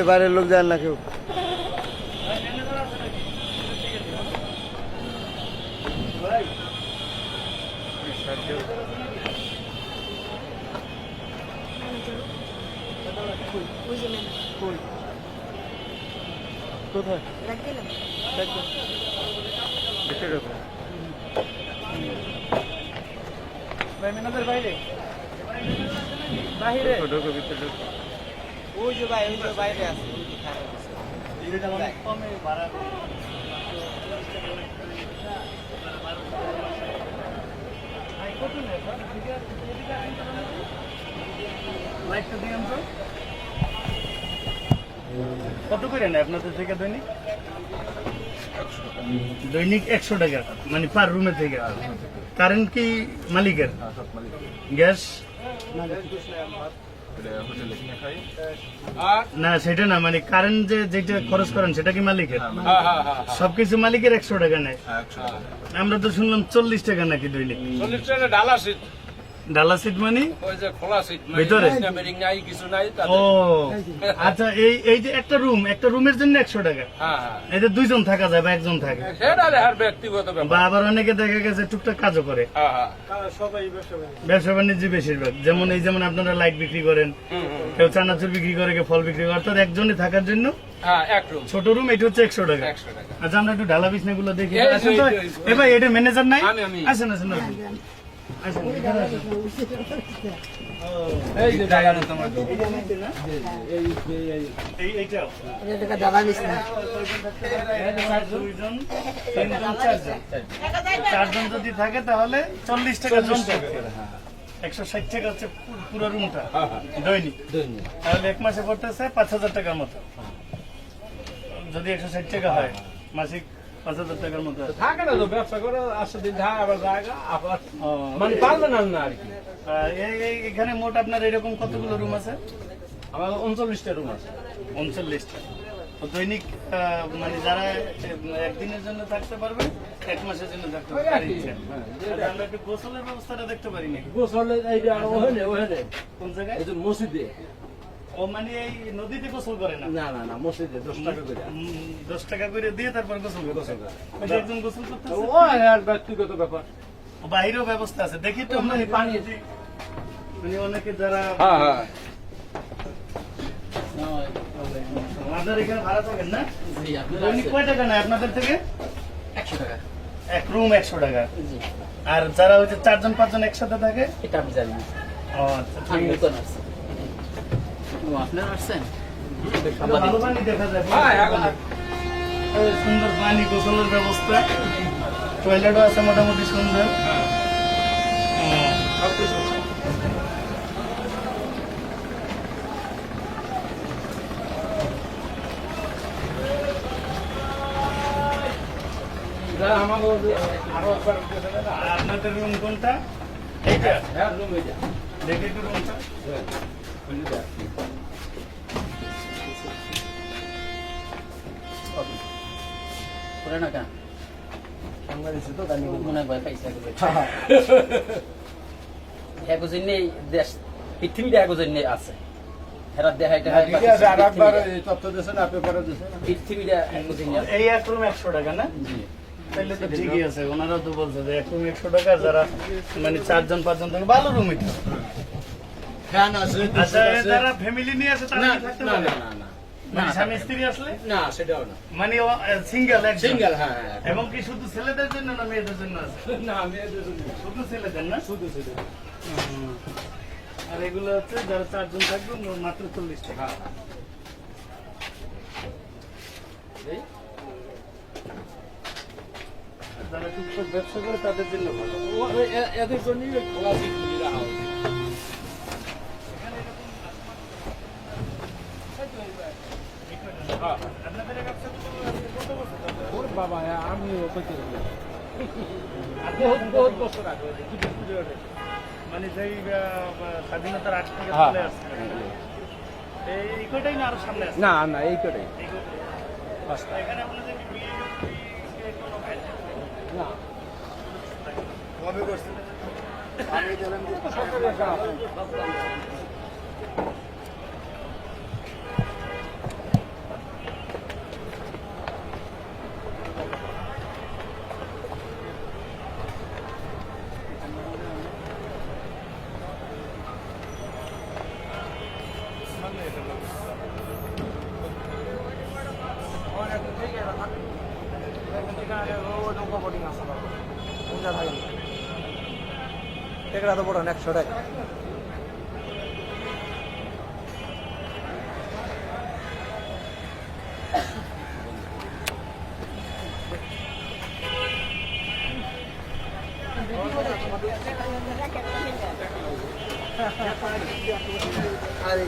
বাইরের লোক যায় না কেউ। কোথায় বাইরে বাইরে ঢোকো ভিতরে ঢোকো। ওই যে ভাই ওই যে বাইরে আছে কমে ভাড়া কত করে নেয় আপনাদের থেকে দৈনিক? দৈনিক 100 টাকা, মানে পার রুমে থেকে। কারেন্ট কি মালিকের? গ্যাস না, সেটা না, মানে কারেন্ট যেটা খরচ করেন সেটা কি মালিকের? সবকিছু মালিকের 100 টাকা নেয়। আমরা তো শুনলাম 40 টাকা নাকি দৈনিক। 40 টাকা ডালা সিট। ডালা সিট মানে ওই যে খোলা সিট, ভিতরে বেরিং নাই কিছু নাই। ও আচ্ছা, এই যে একটা রুমের জন্য 100 টাকা। এই যে দুইজন থাকা যায় বা একজন থাকে, সেটা আর ব্যক্তিগত ব্যাপার। বা আবার অনেকে দেখা গেছে টুকটাক কাজও করে। ব্যবসা বাণিজ্য বেশিরভাগ, যেমন আপনারা লাইট বিক্রি করেন, কেউ চানাচুর বিক্রি করে, কেউ ফল বিক্রি করে, অর্থাৎ একজনে থাকার জন্য ছোট রুম। এটা হচ্ছে 100 টাকা। আচ্ছা, আমরা একটু ঢালা বিছনা গুলো দেখি। ভাই, এটা ম্যানেজার নাই? আসেন আসেন আসেন। চারজন যদি থাকে তাহলে 40 টাকা জন থাকে। 160 টাকা হচ্ছে পুরো রুমটা দৈনিক। তাহলে এক মাসে পড়তেছে 5000 টাকার মতো। যদি 160 টাকা হয় মাসিক 5000 টাকার মতো থাকে না তো, ব্যবসা করে আসছে দিন থাকে আবার জায়গা আবার মানে পারবে না আর কি। এখানে মোট আপনার এরকম কতগুলো রুম আছে? আমার 39টা রুম আছে। 39টা। দৈনিক মানে যারা একদিনের জন্য থাকতে পারবে, এক মাসের জন্য থাকতে পারবে। আমরা একটু গোসলের ব্যবস্থাটা দেখতে পারি নাকি? গোসলের ওখানে কোন জায়গায়? এই যে মসজিদে। ও মানে এই নদীতে গোসল করে না? না না না, মসজিদে 10 টাকা করে। 10 টাকা করে দিয়ে তারপর গোসল করে। একজন গোসল করতেছে, ও আর ব্যক্তিগত ব্যাপার। বাইরেও ব্যবস্থা আছে দেখি তো। মানে পানি মানে অনেকে যারা আপনাদের এখানে ভাড়া থাকেন না? দৈনিক কয় টাকা নেয় আপনাদের থেকে? 100 টাকা। এক রুম 100 টাকা। আর যারা ওই যে 4জন 5জন একসাথে থাকে? এটা আমি জানি না। ও আচ্ছা, ঠিক আমি আছে। নতুন আসছি। ও, আপনারা আসছেন? ভালো পানি দেখা যায়, সুন্দর পানি, গোসলের ব্যবস্থা, টয়লেটও আছে মোটামুটি সুন্দর। আপনাদের রুম কোনটা? এইটা? দেখে একটু রুমটা। করে না কেন? মনে হয় ভয় পাইছে। একজনই দেশ পৃথিবীতে একজনই আছে। হেরা দেখাইতে হয় পৃথিবীটা একজনই আছে। এই এক রুম 100 টাকা না? তাহলে তো ঠিকই আছে। ওনারা তো বলছে যে এক রুম 100 টাকা, যারা মানে 4জন 5জন থাকে ভালো রুম এটা। আচ্ছা, যারা ফ্যামিলি নিয়ে আছে তারা কি থাকতে পারে? মানে স্বামী স্ত্রী আসলে না, সেটাও না। মানে সিঙ্গেল সিঙ্গেল, হ্যাঁ। এবং কি শুধু ছেলেদের জন্য না মেয়েদের জন্য আছে? না, মেয়েদের জন্য শুধু ছেলেদের না? শুধু শুধু। আর এগুলো হচ্ছে যারা 4জন থাকবে মাত্র 40 টাকা। যারা টুকটাক ব্যবসা করে তাদের জন্য ভালো। এদের জন্যই খোলা সিট রাখা হয়েছে। আপনাদের এই ব্যবসা কত বছর ধরে? ওর বাবা, আমি বহুত বছর আগে মানে যেই স্বাধীনতার আগ থেকে চলে আসছে, এই কটাই না আরো সামনে আছে? না না, এই কটাই। এখানে আপনাদের কি বিয়ে কোনো ভাই না, কবে করছেন? আমি দিলাম টেকরা তো বড় 100 টাকা আরে